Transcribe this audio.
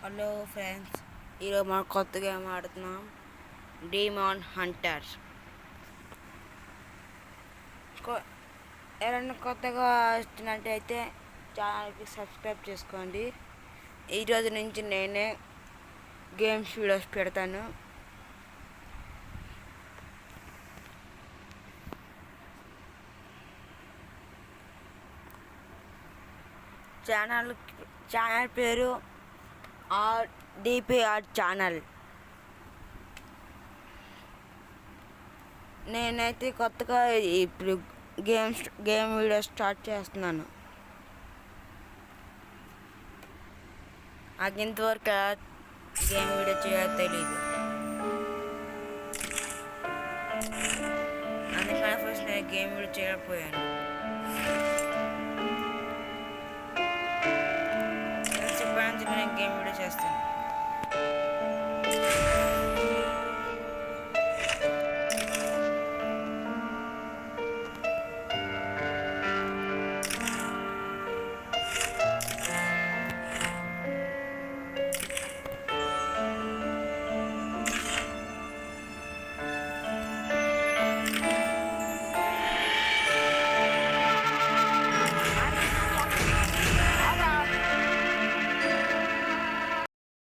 Hello friends, ఈరోజు మనం కొత్త గేమ్ ఆడుతున్నాం. Demon hunter. ఎవరైనా కొత్తగా వస్తున్నట్టయితే ఛానల్కి సబ్స్క్రైబ్ చేసుకోండి. ఈరోజు నుంచి నేనే గేమ్స్ వీడియోస్ పెడతాను. ఛానల్ పేరు డిపిఆర్ ఛానల్. నేనైతే కొత్తగా ఇప్పుడు గేమ్ వీడియో స్టార్ట్ చేస్తున్నాను. నాకు ఇంతవరకు గేమ్ వీడియో చేయాలో తెలీదు. అందుకని ఫస్ట్ నేను గేమ్ వీడియో చేయలేకపోయాను. చెప్పడానికి నేను గేమ్ వీడియో చేస్తాను.